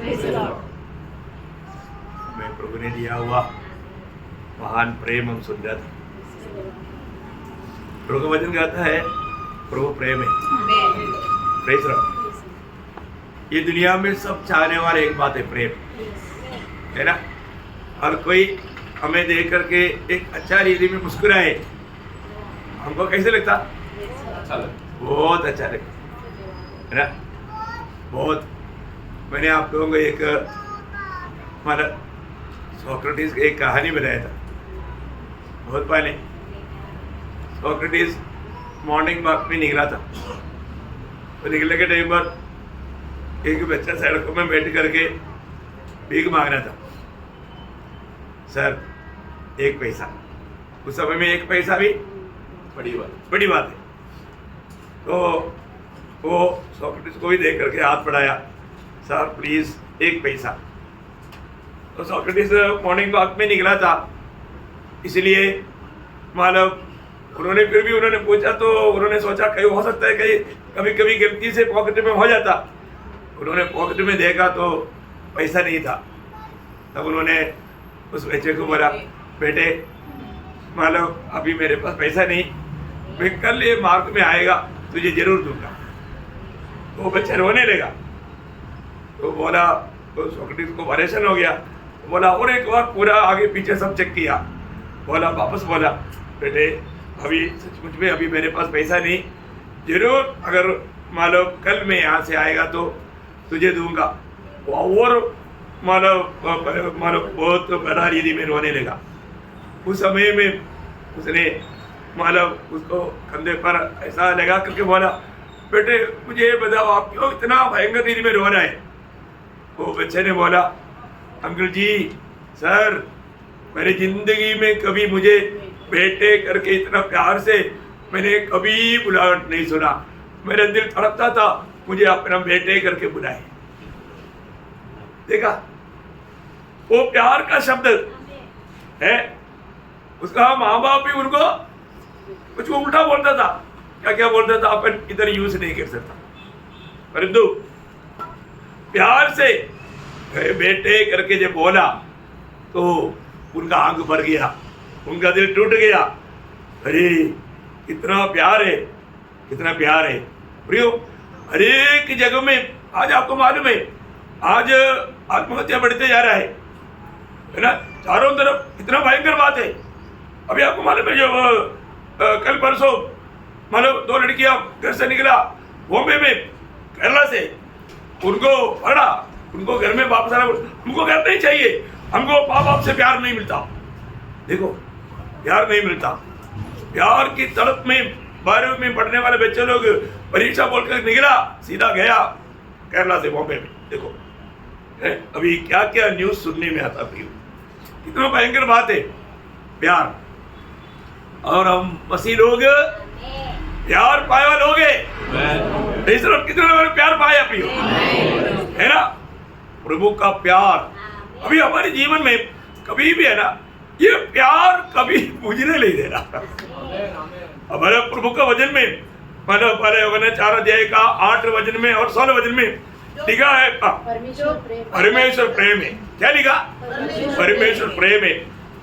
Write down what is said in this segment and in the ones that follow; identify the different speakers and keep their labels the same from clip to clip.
Speaker 1: मैं प्रभु ने दिया हुआ महान प्रेम हम सुन रहा था। प्रभु का वचन कहता है प्रभु प्रेम है। प्रेम ये दुनिया में सब चाहने वाले एक बात है, प्रेम है ना। हर कोई हमें देख करके एक अच्छा रीति में मुस्कुराए, हमको कैसे लगता? अच्छा लगता, बहुत अच्छा लगता है ना। बहुत मैंने आप लोगों को एक हमारा सोक्रेटिस की एक कहानी बताया था बहुत पहले। सोक्रेटिस मॉर्निंग वॉक में निकला था, तो निकलने के टाइम पर एक बच्चा सड़कों में बैठ करके भीख मांग रहा था। सर एक पैसा, उस समय में एक पैसा भी बड़ी बात है। तो वो सोक्रेटिस को भी देख करके हाथ बढ़ाया, सर प्लीज एक पैसा। तो सोक्रेटिस मॉर्निंग वॉक में निकला था, इसलिए मतलब उन्होंने फिर भी उन्होंने पूछा, तो उन्होंने सोचा कहीं हो सकता है कहीं कभी कभी गलती से पॉकेट में हो जाता। उन्होंने पॉकेट में देखा तो पैसा नहीं था। तब उन्होंने उस बच्चे को बोला, बेटे मतलब अभी मेरे पास पैसा नहीं, मैं कल ये मार्केट में आएगा तुझे जरूर दूंगा। तो वो बच्चा रोने लगा। तो बोला, तो सोक्रेटिस को परेशान हो गया, बोला और एक बार पूरा आगे पीछे सब चेक किया। बोला वापस बोला, बेटे अभी सचमुच में अभी मेरे पास पैसा नहीं, जरूर अगर मानो कल में यहाँ से आएगा तो तुझे दूंगा। और मानो बहुत बड़ा रीति में रोने लगा। उस समय में उसने मतलब उसको कंधे पर ऐसा लगा करके बोला, बेटे मुझे ये बताओ आप क्यों इतना भयंकर रीति में रो रहे हैं? वो बच्चे ने बोला, अंकल जी सर मेरी जिंदगी में कभी मुझे बेटे करके इतना प्यार से मैंने कभी बुलाहट नहीं सुना। मेरा दिल धड़कता था मुझे अपना बेटे करके बुलाए। देखा, वो प्यार का शब्द है। उसका माँ बाप भी उनको कुछ उल्टा बोलता था, क्या क्या बोलता था अपन इधर यूज नहीं कर सकता, परंतु प्यार से बेटे करके जब बोला तो उनका आंख भर गया, उनका दिल टूट गया। अरे कितना प्यार है, कितना प्यार है प्रियो। हर एक जगह में आज आपको मालूम है, आज आत्महत्या बढ़ते जा रहा है ना, चारों तरफ इतना भयंकर बात है। अभी आपको मालूम है जो कल परसों मतलब 2 लड़कियां घर से निकला बॉम्बे में केरला से, उनको पढ़ा, उनको घर में वापस आना, उनको घर नहीं चाहिए, हमको माँ बाप से प्यार नहीं मिलता। देखो प्यार नहीं मिलता, प्यार की तड़प में 12वीं में पढ़ने वाले बच्चे लोग परीक्षा बोलकर निकला, सीधा गया केरला से बॉम्बे में। देखो अभी क्या क्या न्यूज सुनने में आता है, कितना भयंकर बात है प्यार। और हम मसीह लोग प्यार पाए वाले लोग हैं, कितने लोगों ने प्यार पाया प्रियो, है ना। प्रभु का प्यार अभी हमारे जीवन में कभी भी है ना, ये प्यार कभी बुझने नहीं दे रहा। हमारे प्रभु का वचन में मतलब पहले यूहन्ना 4 अध्याय का 8 वचन में और 16 वचन में लिखा है परमेश्वर प्रेम है। क्या लिखा? परमेश्वर प्रेम है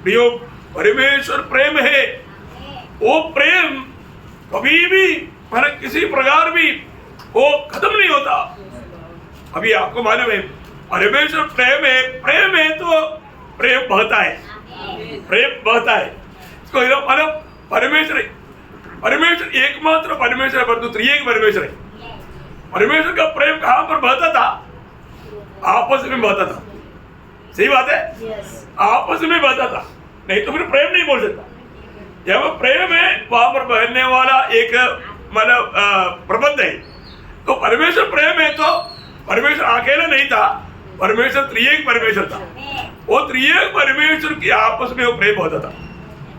Speaker 1: प्रियो, परमेश्वर प्रेम है। वो प्रेम कभी भी मतलब किसी प्रकार भी वो खत्म नहीं होता। अभी आपको मालूम है परमेश्वर प्रेम है तो प्रेम बहता है, प्रेम बहता है। इसको मतलब परमेश्वर एकमात्र परमेश्वर है, परंतु त्रिएक परमेश्वर है। परमेश्वर का प्रेम कहां पर बहता था? आपस में बहता था। सही बात है, आपस में बहता था, नहीं तो फिर प्रेम नहीं बोल सकता। जब प्रेम है वहां पर बहने वाला एक मतलब प्रबंध है। तो परमेश्वर प्रेम है तो परमेश्वर अकेला नहीं था, परमेश्वर त्रिएक परमेश्वर था। वो त्रिएक परमेश्वर की आपस में वो प्रेम होता था।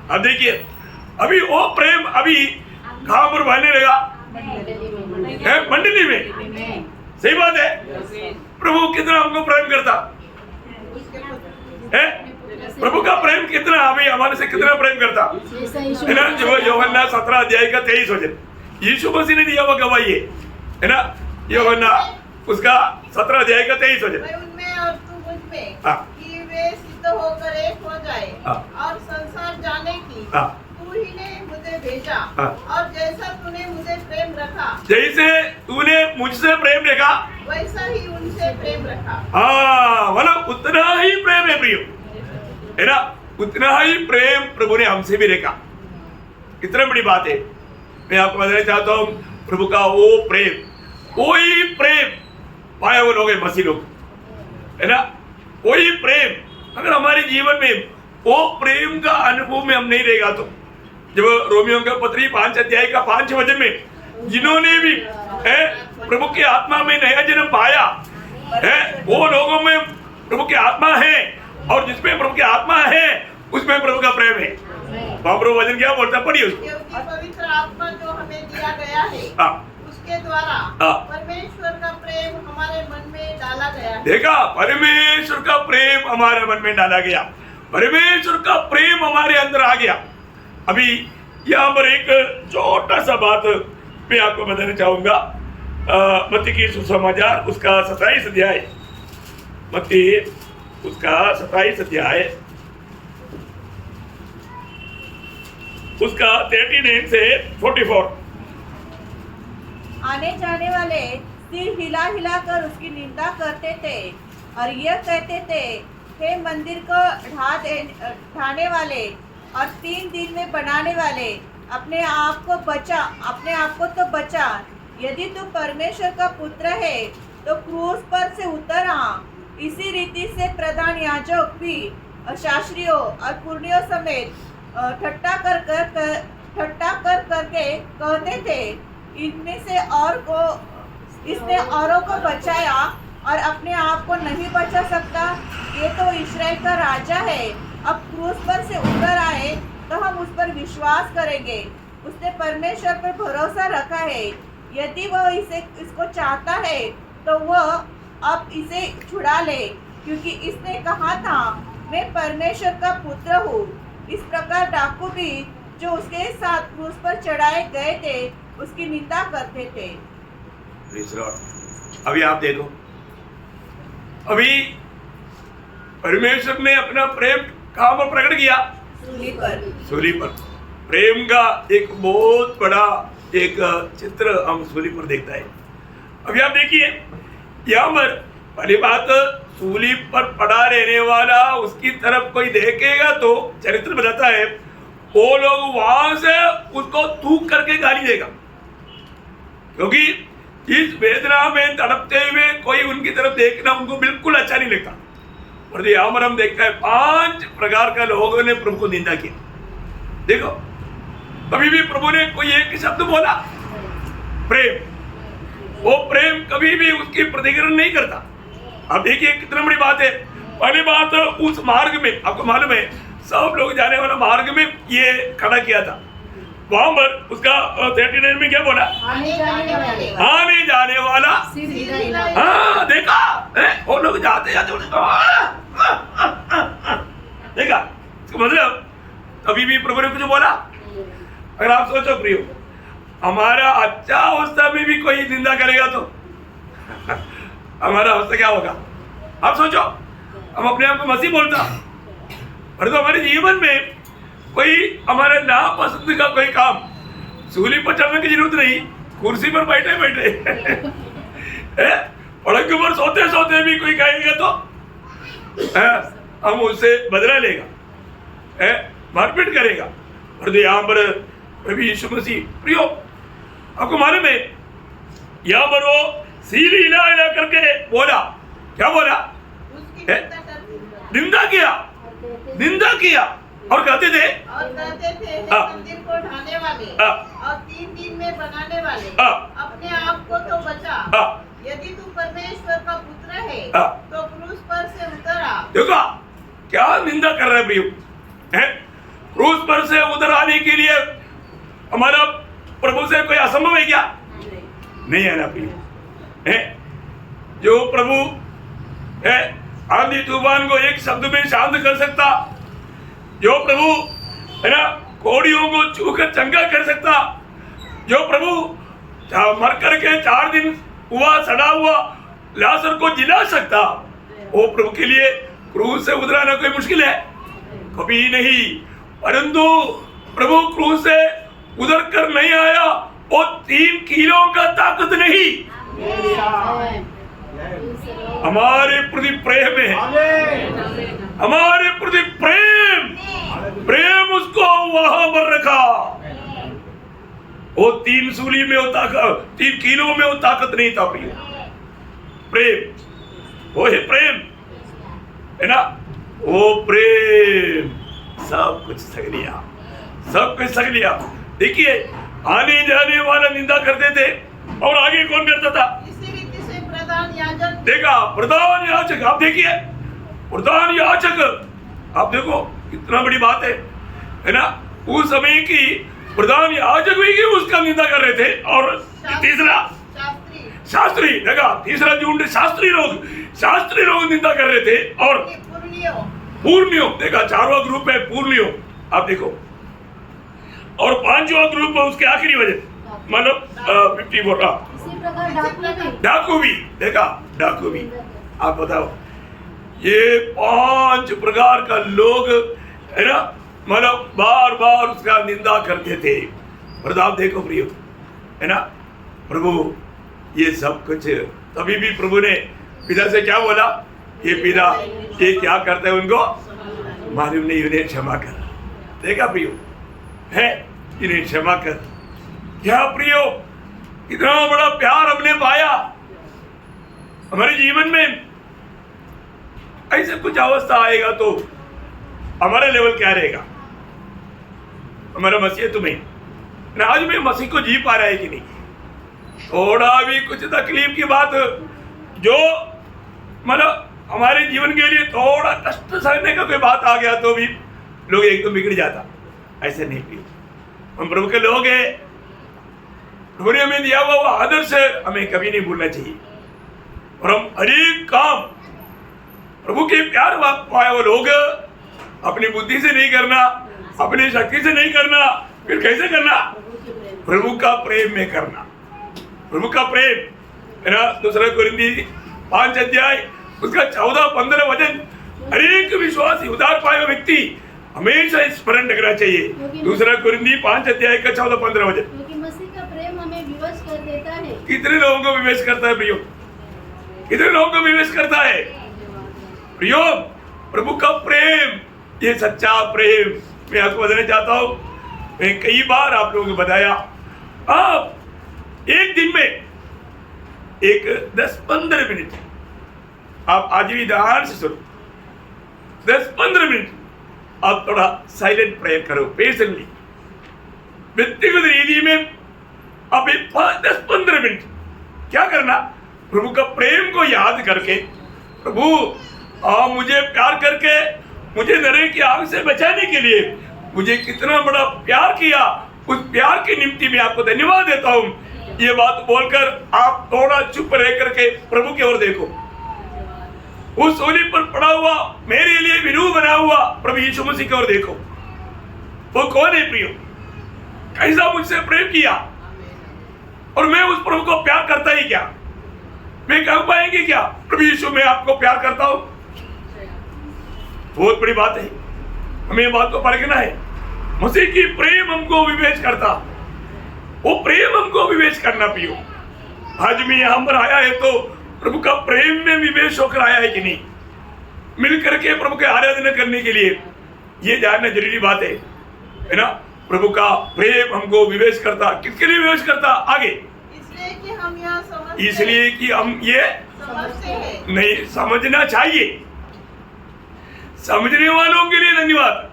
Speaker 1: अब देखिए अभी वो प्रेम अभी कहां पर बहने लगा? मंडली में। सही बात है, प्रभु कितना हमको प्रेम करता है। प्रभु का प्रेम कितना अभी हमारे से कितना प्रेम करता है ना। जो यूहन्ना 17 अध्याय का 23 वचन यीशु मसीह ने दिया हुआ गवाही है ना। यूहन्ना उसका 17 अध्याय का 23 वचन,
Speaker 2: में
Speaker 1: हाँ।
Speaker 2: कि वे सिद्ध होकर एक हो जाए
Speaker 1: हाँ।
Speaker 2: और संसार जाने की
Speaker 1: हाँ।
Speaker 2: तू ही ने मुझे भेजा
Speaker 1: हाँ।
Speaker 2: और जैसा तूने मुझे प्रेम रखा
Speaker 1: जैसे तूने मुझसे प्रेम देखा,
Speaker 2: वैसा ही उनसे प्रेम रखा।
Speaker 1: हाँ मतलब उतना ही प्रेम है प्रियो, है ना, उतना ही प्रेम प्रभु ने हमसे भी देखा। कितना बड़ी बात है। मैं आपको बताना चाहता हूँ प्रभु का वो प्रेम, वही प्रेम पाया हुए लोग हैं मसीह लोग, है ना, वही प्रेम अगर हमारे जीवन में वो प्रेम का अनुभव में हम नहीं रहेगा तो जब रोमियो का पत्री 5 अध्याय का 5 वचन में जिन्होंने भी है प्रभु की आत्मा में नया जन्म पाया है वो लोगों में प्रभु की आत्मा है और जिसमें प्रभु की आत्मा है उसमें प्रभु का प्रेम है। प्रभु वचन क्या बोलता है, पढ़िए उसको।
Speaker 2: क्योंकि पवित्र आत्मा जो हमें दिया गया है
Speaker 1: हाँ।
Speaker 2: उसके द्वारा
Speaker 1: हाँ।
Speaker 2: परमेश्वर का प्रेम हमारे मन में डाला गया है।
Speaker 1: देखा, परमेश्वर का प्रेम हमारे मन में डाला गया, परमेश्वर का प्रेम हमारे अंदर आ गया। अभी यहाँ पर एक छोटा सा बात मैं आपको बताना चाहूंगा। मत्ती की सुसमाचार उसका 27 अध्याय, मत्ती उसका 27 अध्याय उसका 39 से 44।
Speaker 2: आने जाने वाले सिर हिला हिला कर उसकी निंदा करते थे और यह कहते थे, हे मंदिर को ढाने वाले और 3 दिन में बनाने वाले, अपने आप को तो बचा। यदि तू परमेश्वर का पुत्र है तो क्रूस पर से उतर आ। इसी रीति से प्रधान याजक भी शास्त्रियों और पुरनियों समेत ठट्ठा कर करके कहते थे, इनमें से इसने औरों को बचाया और अपने आप को नहीं बचा सकता। ये तो इस्राएल का राजा है। अब क्रूस पर से उतर आए तो हम उस पर विश्वास करेंगे। उसने परमेश्वर पर भरोसा रखा है। यदि वह इसको चाहता है तो वह अब इसे छुड़ा ले, क्योंकि इसने कहा था, मैं परमेश्वर का पुत्र हूँ। इस प्रकार डाकू भी जो उसके साथ क्रूस पर चढ़ाए गए थे उसकी निंदा करते थे।
Speaker 1: अभी आप देखो, अभी परमेश्वर ने अपना प्रेम कहाँ पर प्रकट किया? सूली पर। प्रेम का एक बहुत बड़ा एक चित्र हम सूली पर देखता है। अभी आप देखिए यहाँ पर पहली बात, सूली पर पड़ा रहने वाला उसकी तरफ कोई देखेगा तो चरित्र बताता है वो लोग वहां से उसको थूक करके गाली देगा, क्योंकि इस वेदना में तड़पते हुए कोई उनकी तरफ देखना उनको बिल्कुल अच्छा नहीं लगता। और यहाँ पर हम देखते हैं 5 प्रकार का लोगों ने प्रभु को निंदा किया। देखो, कभी भी प्रभु ने कोई एक शब्द बोला प्रेम, वो प्रेम कभी भी उसकी प्रतिक्रिया नहीं करता। अब देखिए कितना बड़ी बात है। पहली बात, उस मार्ग में आपको मालूम है सब लोग जाने वाला मार्ग में ये खड़ा किया था। वहां पर उसका 39 में क्या बोला? आने जाने वाला। हाँ देखा, वो लोग जाते जाते देखा, मतलब कभी भी प्रभु ने कुछ बोला? अगर आप सोचो प्रियो, हमारा अच्छा अवस्था में भी कोई निंदा करेगा तो हमारा अवस्था क्या होगा? आप सोचो, हम अपने आप को मसीह बोलता, और तो हमारे जीवन में कोई हमारे नापसंद का कोई काम, सूली पर चढ़ने की जरूरत नहीं, कुर्सी पर बैठे बैठे पलंग के ऊपर सोते सोते भी कोई कहेगा तो हम उससे बदला लेगा, मारपीट करेगा। और तो यहाँ पर प्रभु यीशु मसीह प्रियो, आपको मालूम है यहाँ पर वो सीली हिला हिला करके बोला, क्या बोला? निंदा किया और कहते थे
Speaker 2: मंदिर को ढाने वाले और 3 दिन में बनाने वाले, अपने आप को तो बचा। यदि तू परमेश्वर का पुत्र है तो क्रूस पर से उतर आ।
Speaker 1: देखो क्या निंदा कर रहे प्रियो, क्रूस पर से उतर आने के लिए हमारा प्रभु से कोई असंभव है क्या? नहीं है ना प्रियो। जो प्रभु है आंधी तूफान को एक शब्द में शांत कर सकता, जो प्रभु है ना कोड़ियों को छूकर चंगा कर सकता, जो प्रभु मर करके 4 दिन हुआ सड़ा हुआ लाजर को जिला सकता, वो प्रभु के लिए क्रूस से उतराना कोई मुश्किल है? कभी नहीं। परंतु प्रभु क्रूस से उतर कर नहीं आया, वो 3 किलो का ताकत नहीं, हमारे प्रति प्रेम है, हमारे प्रति प्रेम उसको वहां पर रखा। वो 3 सूली में वो ताकत, 3 किलो में वो ताकत नहीं था प्रिय। प्रेम, वो है प्रेम, है ना? वो प्रेम सब कुछ सह लिया, सब कुछ सह लिया। देखिए, आने जाने वाला निंदा करते थे और आगे कौन करता था?
Speaker 2: इसी रीति से प्रधान याजक,
Speaker 1: देखा, प्रधान याजक, आप देखिए प्रधान याजक, आप देखो कितना बड़ी बात है ना? उस समय की प्रधान याजक भी उसका निंदा कर रहे थे। और तीसरा शास्त्री, देखा, तीसरा झुंड शास्त्री लोग निंदा कर रहे थे। और पूर्णियों, देखा, 4वां ग्रुप है पूर्णियों, आप देखो। और 5वां ग्रुप है उसके आखिरी वजह, मतलब 50 बोल रहा, डाकू भी, देखा, डाकू भी। आप बताओ, ये 5 प्रकार का लोग, है ना, मतलब बार बार उसका निंदा करते थे। प्रताप देखो प्रियो, है ना? प्रभु ये सब कुछ, तभी भी प्रभु ने पिता से क्या बोला? ये पिता ये क्या करते हैं उनको मालूम नहीं, उन्हें क्षमा कर। देखा प्रियो, है, इन्हें क्षमा कर। क्या प्रियो, इतना बड़ा प्यार हमने पाया हमारे जीवन में। ऐसे कुछ अवस्था आएगा तो हमारा लेवल क्या रहेगा? हमारा मसीह तुम्हें आज में मसीह को जी पा रहा है कि नहीं? थोड़ा भी कुछ तकलीफ की बात जो मतलब हमारे जीवन के लिए थोड़ा कष्ट सहने का कोई बात आ गया तो भी लोग एकदम बिगड़ जाता। ऐसे नहीं भी, हम प्रभु के लोग हैं। प्रभु ने हमें दिया हुआ वो आदर्श हमें कभी नहीं भूलना चाहिए। और हम हर एक काम प्रभु के प्यार पाए वो लोग अपनी बुद्धि से नहीं करना, अपनी शक्ति से नहीं करना, फिर कैसे करना? प्रभु का प्रेम में करना, प्रभु का प्रेम, है ना? 2 कोरिन्थी 5 अध्याय उसका 14-15 वचन हर एक विश्वासी उदार पाए हुआ व्यक्ति हमेशा स्मरण रखना चाहिए। 2 कोरिन्थी 5 अध्याय का 14-15 वचन।
Speaker 3: क्योंकि मसीह का प्रेम हमें विवश कर देता है।
Speaker 1: कितने लोगों को विवेश करता है प्रियो? कितने लोगों को विवेश करता है प्रियो? प्रभु का प्रेम, ये सच्चा प्रेम मैं आपको बताना चाहता हूं। मैं कई बार आप लोगों को बताया, आप एक दिन में एक 10-15 मिनट आप आज भी ध्यान से सुनो। 10-15 मिनट आप थोड़ा साइलेंट प्रेयर करो, पेशेंटली, व्यक्तिगत रीति में। आप 10-15 मिनट क्या करना? प्रभु का प्रेम को याद करके, प्रभु मुझे प्यार करके मुझे नरक की आग से बचाने के लिए मुझे कितना बड़ा प्यार किया, उस प्यार के निमित्त मैं आपको धन्यवाद देता हूं। ये बात बोलकर आप थोड़ा चुप रह करके प्रभु की ओर देखो। उस सूली पर पड़ा हुआ मेरे लिए विरू बना हुआ प्रभु यीशु मसीह की ओर देखो। वो कौन है प्रियो? कैसा मुझसे प्रेम किया? और मैं उस प्रभु को प्यार करता ही क्या? मैं कह पाएंगे क्या प्रभु यीशु मैं आपको प्यार करता हूं? बहुत बड़ी बात है, हमें बात को परखना है। मसीह की प्रेम हमको विवेच करता, वो प्रेम हमको विवेच करना पियो। आज मैं यहां पर आया है तो प्रभु का प्रेम में विवेच होकर आया है कि नहीं? मिल करके प्रभु के आराधना करने के लिए ये जानना जरूरी बात है ना? प्रभु का प्रेम हमको विवेच करता, किसके लिए विवेच करता? आगे
Speaker 2: इसलिए कि हम यह समझते,
Speaker 1: इसलिए कि हम ये
Speaker 2: समझते हैं।
Speaker 1: नहीं, समझना चाहिए। समझने वालों के लिए धन्यवाद।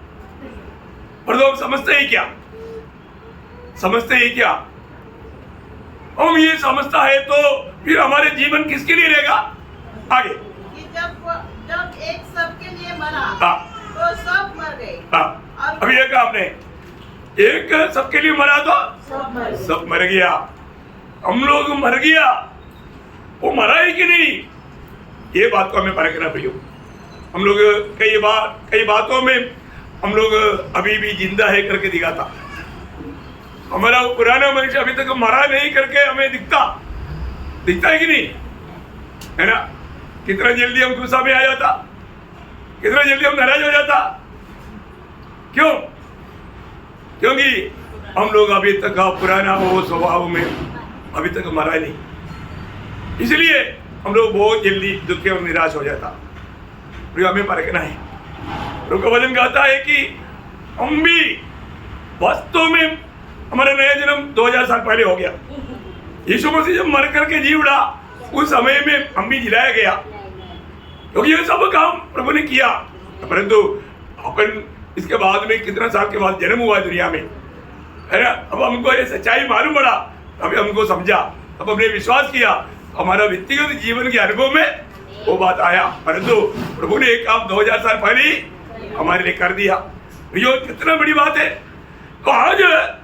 Speaker 1: पर लोग समझते हैं क्या? समझते हैं क्या? हम ये समझता है तो फिर हमारे जीवन किसके लिए रहेगा? आगे
Speaker 2: कि जब एक सबके लिए मरा
Speaker 1: हाँ,
Speaker 2: तो सब मर गए।
Speaker 1: हाँ, अभी एक आपने एक सबके लिए मरा तो सब मर गया। हम लोग मर गया, वो मरा है कि नहीं? ये बात को हमें परखना पड़ेगा। हम लोग कई बातों में हम लोग अभी भी जिंदा है करके दिखाता। हमारा पुराना मनुष्य अभी तक मरा नहीं करके हमें दिखता है कि नहीं? है ना? कितना जल्दी हम गुस्सा में आ जाता, कितना जल्दी हम नाराज हो जाता। क्यों? क्योंकि हम लोग अभी तक पुराना वो स्वभाव में अभी तक मरा नहीं, इसलिए हम लोग बहुत जल्दी दुखी और निराश हो जाता। प्रिय, हमें परखना है। प्रभु का वचन कहता है कि हम भी वास्तव में हमारा नया जन्म 2000 साल पहले हो गया। यीशु मसीह जब मर करके जी उड़ा, उस समय में हम भी जिलाया गया, क्योंकि ये सब काम प्रभु ने किया। परंतु अपन इसके बाद में कितना साल के बाद जन्म हुआ दुनिया में, है ना। अब हमको ये सच्चाई मालूम पड़ा, अभी हमको समझा, अब हमने विश्वास किया, हमारा व्यक्तिगत जीवन के अनुभव में वो बात आया। परंतु प्रभु ने एक काम 2000 साल पहले ही हमारे लिए कर दिया। ये कितना बड़ी बात है। तो आज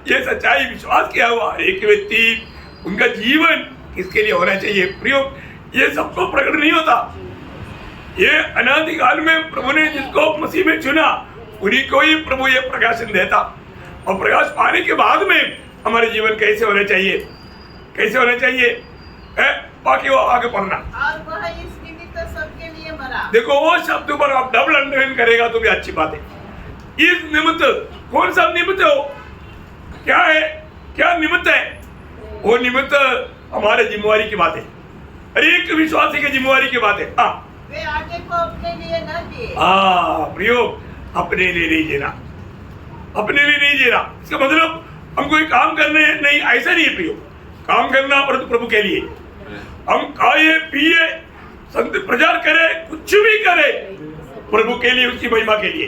Speaker 1: ये सच्चाई विश्वास किया हुआ एक व्यक्ति, उनका जीवन किसके लिए होना चाहिए प्रियो, ये सबको प्रकट नहीं होता। ये अनादिकाल में प्रभु ने जिसको मसीह में चुना, उन्हीं को ही प्रभु ये प्रकाशन देता। और प्रकाश पाने के बाद में हमारे जीवन कैसे होना चाहिए, कैसे होना चाहिए, बाकी वो आगे पढ़ना।
Speaker 2: और वह इस निमित्त सबके लिए मरा।
Speaker 1: देखो वो शब्द पर आप डबल अंडरलाइन करेगा तो भी अच्छी बात है। इस निमित्त, कौन सा निमित्त हो, क्या है, क्या निमित्त है? वो निमित्त हमारे जिम्मेवारी की बात है, हर एक विश्वासी की जिम्मेवारी की बात है।
Speaker 2: वे आटे को अपने लिए न दिए।
Speaker 1: प्रियो, अपने लिए नहीं जीना, अपने लिए नहीं जीना। इसका मतलब हम कोई काम करने नहीं, ऐसा नहीं है प्रियो। काम करना परंतु प्रभु के लिए। हम खाए पिए संत प्रचार करे, कुछ भी करे प्रभु के लिए, उसकी महिमा के लिए।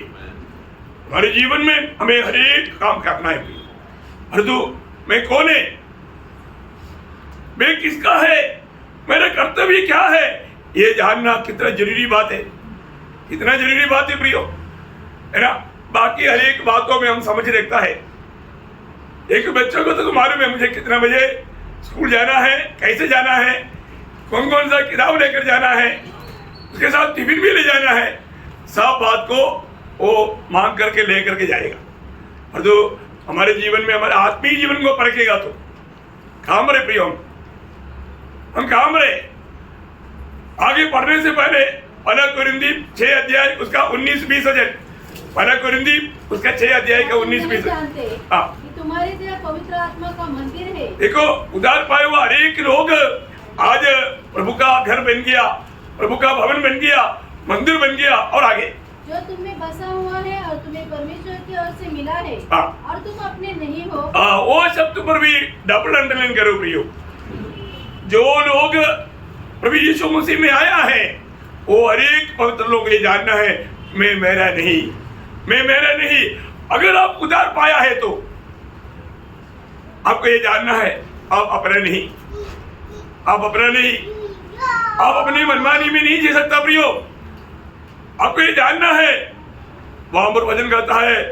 Speaker 1: हमारे जीवन में हमें हर एक काम करना है। परंतु मैं कौन है, मैं किसका है, मेरा कर्तव्य क्या है, ये जानना कितना जरूरी बात है, कितना जरूरी बात है प्रियो, है ना। बाकी हर एक बातों में हम समझ रखता है। एक बच्चों को तो मालूम है मुझे कितना बजे स्कूल जाना है, कैसे जाना है, कौन कौन सा किताब लेकर जाना है, उसके साथ टिफिन भी ले जाना है। सब बात को वो मांग करके ले करके जाएगा। और जो हमारे जीवन में, हमारे आत्मीय जीवन को परखेगा तो काम रहे प्रियो, हम काम रहे। आगे पढ़ने से पहले पहला कुरिन्थी 6 अध्याय उसका 19-20 वचन, पहला कुरिन्थी उसका 6 अध्याय का 19-20।
Speaker 3: तुम्हारे से पवित्र आत्मा का मंदिर है।
Speaker 1: देखो, उधार पाए हुआ हर एक लोग आज प्रभु का घर बन गया, प्रभु का भवन बन गया, मंदिर बन गया। और आगे
Speaker 3: जो तुम में बसा हुआ है और तुम्हें परमेश्वर की ओर से मिला है, और तुम अपने नहीं हो।
Speaker 1: वो शब्द पर भी डबल अंडरलाइन करो प्रियो। जो लोग प्रभु यीशु मसीह में आया है, वो हर एक पवित्र लोग ये जानना है, मैं मेरा नहीं, मैं मेरा नहीं। अगर आप उधार पाया है तो आपको ये जानना है, आप अपना नहीं, आप अपना नहीं, आप अपनी मनमानी में नहीं जी सकता प्रियो। आपको ये जानना है, वहां पर वचन कहता है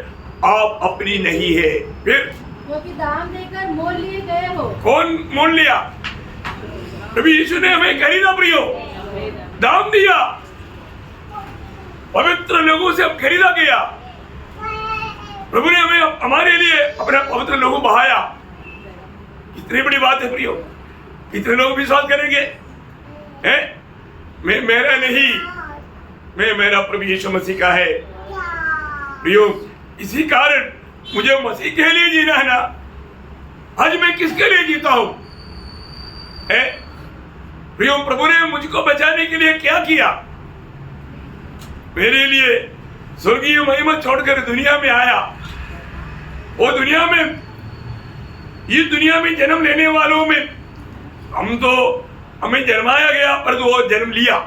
Speaker 1: आप अपनी नहीं है। फिर
Speaker 3: क्योंकि दाम देकर मोल लिए गए हो।
Speaker 1: कौन मोल लिया? प्रभु यीशु ने हमें खरीदा प्रियो, दाम दिया, पवित्र लोगों से हम खरीदा गया। प्रभु ने हमें हमारे लिए अपना पवित्र लोगो बहाया। कितनी बड़ी बात है प्रियो, कितने लोग विश्वास करेंगे, हैं? मैं मेरा नहीं, मैं मेरा प्रभु यीशु मसीह का है प्रियो। इसी कारण मुझे मसीह के लिए जीना है ना। आज मैं किसके लिए जीता हूं प्रियो? प्रभु ने मुझको बचाने के लिए क्या किया? मेरे लिए स्वर्गीय महिमा छोड़कर दुनिया में आया। वो दुनिया में, इस दुनिया में जन्म लेने वालों में हम तो, हमें जन्माया गया, पर तो वो जन्म लिया।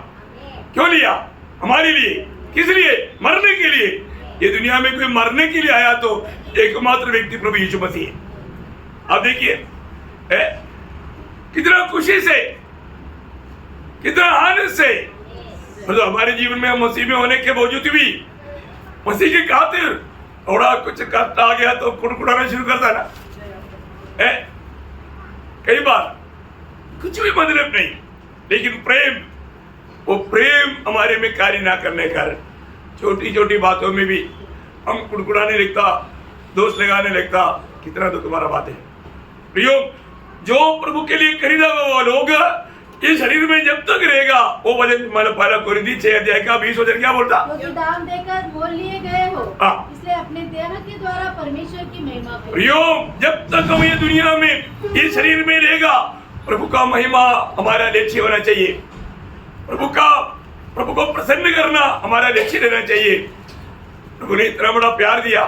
Speaker 1: क्यों लिया? हमारे लिए। किस लिए? मरने के लिए। ये दुनिया में कोई मरने के लिए आया तो एकमात्र व्यक्ति प्रभु यीशु मसीह है। आप देखिए कितना खुशी से, कितना आनंद से, तो हमारे जीवन में मसीह में होने के बावजूद भी मसीह की खातिर थोड़ा कुछ कष्ट आ गया तो कुड़कुड़ाना शुरू करता ना। कई बार कुछ भी मतलब नहीं, लेकिन प्रेम, वो प्रेम हमारे में कार्य ना करने का छोटी छोटी बातों में भी हम कुड़कुड़ाने लगता, दोष लगाने लगता। कितना तो तुम्हारा बात है प्रियो। जो प्रभु के लिए खरीदा हुआ लोग ये शरीर में जब तक रहेगा वो वचन मतलब पहला कोरिन्थी 6 अध्याय का 20 वचन क्या बोलता?
Speaker 3: क्योंकि दाम देकर मोल लिए गए हो,
Speaker 1: हाँ।
Speaker 3: इसलिए अपने देह के द्वारा परमेश्वर की महिमा करो।
Speaker 1: प्रियो, जब तक हम ये दुनिया में ये शरीर में रहेगा, प्रभु का महिमा हमारा लक्ष्य होना चाहिए। प्रभु को प्रसन्न करना हमारा लक्ष्य रहना चाहिए। प्रभु ने इतना बड़ा प्यार दिया,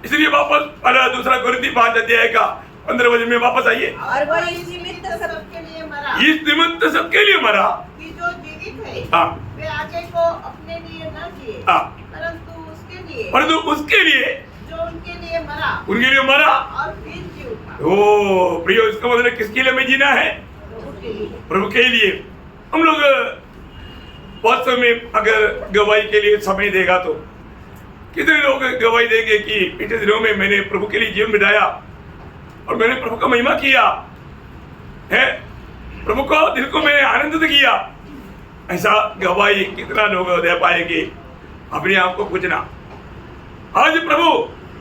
Speaker 1: इसलिए वापस पहला दूसरा कोरिन्थी 5 अध्याय का 15 वचन में वापस आइए।
Speaker 2: और वह इस निमित्त सबके लिए मरा,
Speaker 1: इस निमित्त सबके लिए मरा
Speaker 2: कि जो जीवित है
Speaker 1: हाँ।
Speaker 2: वे आगे को अपने लिए न जिए,
Speaker 1: हाँ।
Speaker 2: परंतु
Speaker 1: उसके लिए
Speaker 2: जो उनके लिए मरा और फिर जी उठा।
Speaker 1: ओ प्रियो, इसका मतलब किसके लिए हमें जीना है? प्रभु के लिए। हम लोग वास्तव में अगर गवाही के लिए समय देगा तो कितने लोग गवाही देंगे कि पिछले दिनों में मैंने प्रभु के लिए जीवन बिताया और मैंने प्रभु का महिमा किया है, प्रभु को दिल को मैंने आनंदित किया। ऐसा गवाही कितना लोग दे पाएंगे? अपने आप को पूछना। आज प्रभु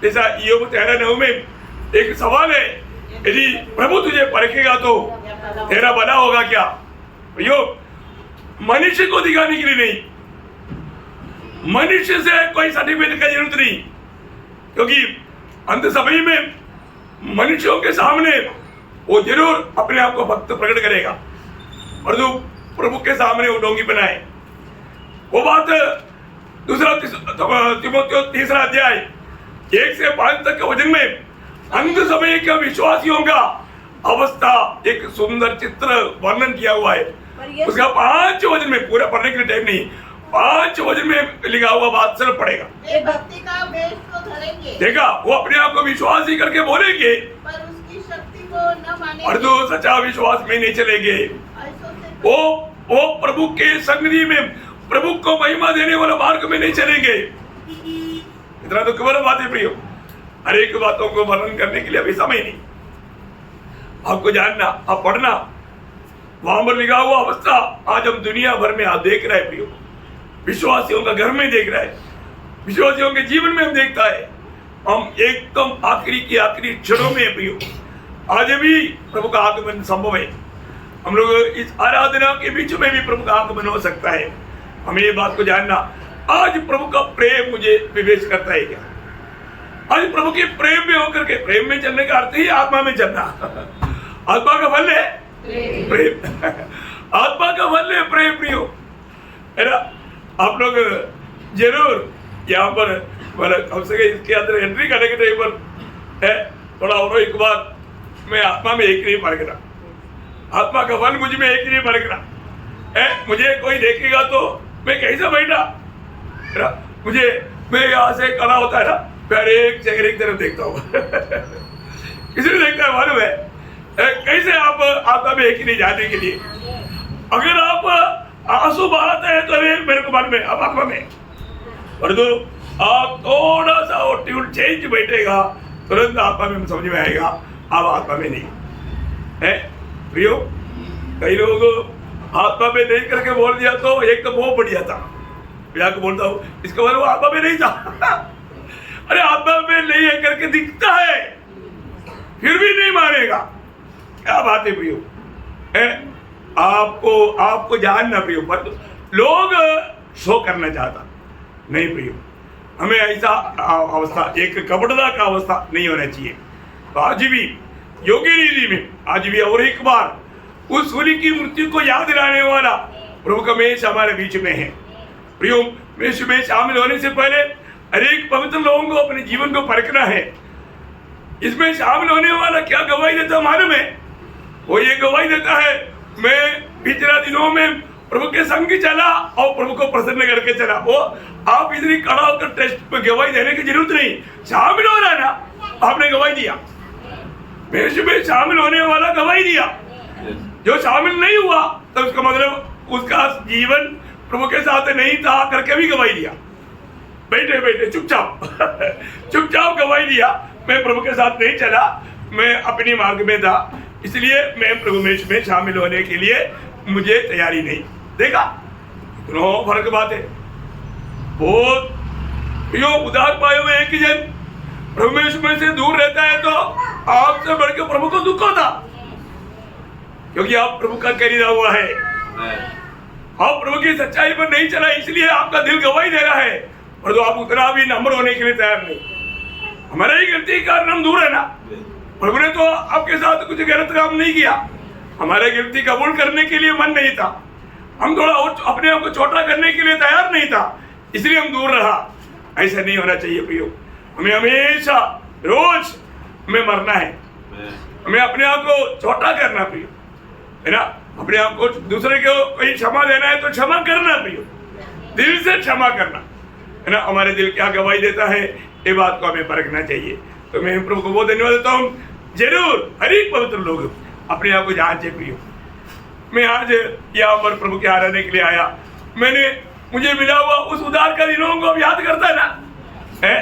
Speaker 1: जैसा योग 13:9 में एक सवाल है, यदि प्रभु तुझे परखेगा तो तेरा भला होगा क्या? योग मनुष्य को दिखाने के लिए नहीं, मनुष्य से कोई सर्टिफिकेट की जरूरत नहीं, क्योंकि अंत समय में मनुष्यों के सामने वो जरूर अपने आप को भक्त प्रकट करेगा, परंतु प्रभु के सामने वो डोंगी बनाए। वो बात दूसरा तीमुथियुस 3 अध्याय 1 से 5 तक के वचन में अंत समय के विश्वासियों का अवस्था एक सुंदर चित्र वर्णन किया हुआ है। उसका 5 वचन में, पूरा पढ़ने के लिए टाइम नहीं, 5 वचन में लिखा हुआ बात सिर्फ पढ़ेगा।
Speaker 2: वे भक्ति का वेश तो धरेंगे,
Speaker 1: देखा, वो अपने आप को विश्वासी करके बोलेंगे,
Speaker 2: पर उसकी शक्ति को न मानेंगे,
Speaker 1: और जो सच्चा विश्वास में नहीं चलेंगे।
Speaker 2: ऐसों से
Speaker 1: वो प्रभु के संगति में, प्रभु को महिमा देने वाला मार्ग में नहीं चलेंगे। इतना तो केवल बात है प्रियो, हर एक बातों को वर्णन करने के लिए अभी समय नहीं। आपको जानना, आप पढ़ना, वहां पर लिखा हुआ अवस्था आज हम दुनिया भर में आप देख रहे हैं प्रियो, विश्वासियों का घर में देख रहे हैं, विश्वासियों के जीवन में हम देखता है। हम एकदम आखिरी की आखिरी क्षणों में प्रियो, आज भी प्रभु का आगमन संभव है। हम लोग इस आराधना के बीच में भी प्रभु का आगमन हो सकता है। हमें ये बात को जानना, आज प्रभु का प्रेम मुझे विवेच करता है क्या? आज प्रभु के प्रेम में होकर के, प्रेम में चलने का अर्थ ही आत्मा में चलना। आत्मा का फल है प्रेम। आत्मा का फल है प्रेम प्रियो, है ना? आप लोग जरूर यहाँ पर कम से कम इसके अंदर एंट्री करने के टाइम पर है थोड़ा और एक बार मैं आत्मा में एक नहीं परखना, आत्मा का फल मुझ में एक नहीं परखना है। मुझे कोई देखेगा तो मैं कैसा बैठा, मुझे मैं यहाँ से खड़ा होता है ना, फिर एक जगह एक तरफ देखता हूँ। किसी ने देखता है मालूम है कैसे आप आत्मा में एक ही नहीं जाने के लिए। अगर आप आंसू बहाते हैं तो मेरे को मालूम है आप आत्मा में, और तो आप थोड़ा सा वो ट्यून चेंज बैठेगा तुरंत आत्मा में समझ में आएगा आप आत्मा में नहीं है प्रियो। कई लोग आत्मा में नहीं करके बोल दिया तो एक तो बहुत बढ़िया था, मैं आपको बोलता हूँ इसके बाद वो आत्मा में नहीं था। अरे आत्मा में नहीं है करके दिखता है फिर भी नहीं मानेगा, क्या बात है प्रियो? आपको जानना प्रियो, पर लोग शो करना चाहता नहीं प्रियो। हमें ऐसा अवस्था, एक कपड़दा का अवस्था नहीं होना चाहिए। तो आज भी योगी रीति में आज भी और एक बार उस होली की मृत्यु को याद दिलाने वाला प्रभु का मेष हमारे बीच में है प्रियो। मेष में शामिल होने से पहले हर एक पवित्र लोगों को अपने जीवन को परखना है। इसमें शामिल होने वाला क्या गवाही देता मालूम है? वो ये गवाही देता है, मैं पिछले दिनों में प्रभु के संग चला और प्रभु को प्रसन्न करके चला। वो आप इतनी खड़ा होकर टेस्ट में गवाही देने की जरूरत नहीं, शामिल हो रहा ना, आपने गवाही दिया। मेष में शामिल होने वाला गवाही दिया, जो शामिल नहीं हुआ तो उसका मतलब उसका जीवन प्रभु के साथ नहीं था करके भी गवाही दिया। बैठे बैठे चुपचाप चुपचाप गवाही दिया, मैं प्रभु के साथ नहीं चला, मैं अपनी मार्ग में था, इसलिए मैं प्रभु में शामिल होने के लिए मुझे तैयारी नहीं। देखा दोनों फर्क बात है बहुत। यो उदार पाए हुए एक ही जन प्रभु में से दूर रहता है तो आपसे बढ़ के प्रभु को दुख होता। क्योंकि आप प्रभु का खरीदा हुआ है। आप प्रभु की सच्चाई पर नहीं चला, इसलिए आपका दिल गवाही दे रहा है, और तो आप उतना भी नम्र होने के लिए तैयार नहीं। हमारा ही गलती के कारण हम दूर है ना। प्रभु ने तो आपके साथ कुछ गलत काम नहीं किया, हमारे गलती कबूल करने के लिए मन नहीं था, हम थोड़ा और अपने आप को छोटा करने के लिए तैयार नहीं था, इसलिए हम दूर रहा। ऐसा नहीं होना चाहिए प्रियो। हमें हमेशा रोज हमें मरना है, हमें अपने आप को छोटा करना प्रियो, है ना। अपने आप को दूसरे को कोई क्षमा देना है तो क्षमा करना प्रियो, दिल से क्षमा करना, है ना। हमारे दिल क्या गवाही देता है, ये बात को हमें परखना चाहिए। तो मैं प्रभु को बहुत धन्यवाद देता हूँ। जरूर हर एक पवित्र लोग अपने आप को जांचे प्रियो। मैं आज यहाँ पर प्रभु के आराधने के लिए आया, मुझे मिला हुआ उस उद्धार का दिनों को याद करता है ना, है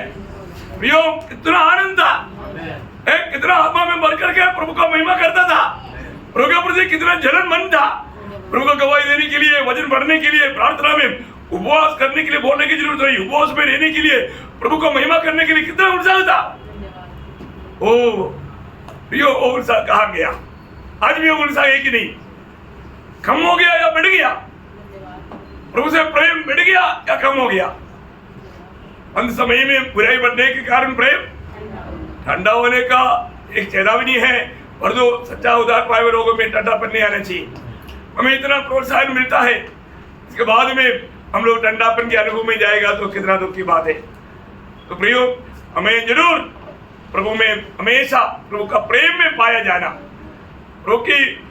Speaker 1: प्रियो। कितना आनंद था, कितना आत्मा में भर करके प्रभु का महिमा करता था, प्रभु के प्रति कितना जलन मन था, प्रभु को गवाही देने के लिए, वचन पढ़ने के लिए, प्रार्थना में उपवास करने के लिए, बोलने की जरूरत नहीं, उपवास में रहने के लिए, प्रभु को महिमा करने के लिए कितना उत्साह था। ओ प्रियो, वो उत्साह कहाँ गया? आज भी वो उत्साह है कि नहीं? कम हो गया या बढ़ गया? प्रभु से प्रेम बढ़ गया या कम हो गया? अंत समय में बुराई बढ़ने के कारण प्रेम ठंडा होने का एक चेतावनी है, और जो सच्चा उद्धार पाए हुए लोगों में ठंडापन नहीं आना चाहिए। हमें इतना प्रोत्साहन मिलता है, इसके बाद में हम लोग ठंडापन के अनुभव में जाएगा तो कितना दुख की बात है। तो प्रियो, हमें जरूर प्रभु में हमेशा प्रभु का प्रेम में पाया जाना, प्रभु की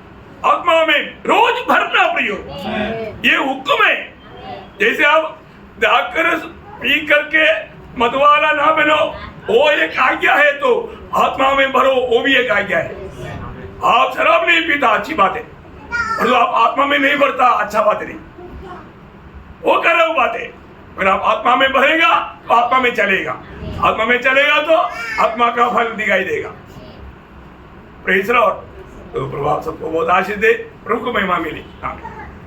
Speaker 1: आत्मा में रोज भरना प्रियो, ये हुक्म है। जैसे आप दाखरस पी करके मतवाला ना बनो, वो एक आज्ञा है, तो आत्मा में भरो, वो भी एक आज्ञा है। आप शराब नहीं पीता, अच्छी बात है, और जो आप आत्मा में नहीं भरता, अच्छा बात नहीं, वो कर रहा हूं बात है। अगर आप आत्मा में भरेगा तो आत्मा में चलेगा, आत्मा में चलेगा तो आत्मा का फल दिखाई देगा। Praise the Lord. तो प्रभु आप सबको बहुत आशीष दे, प्रभु को महिमा मिली। आमीन।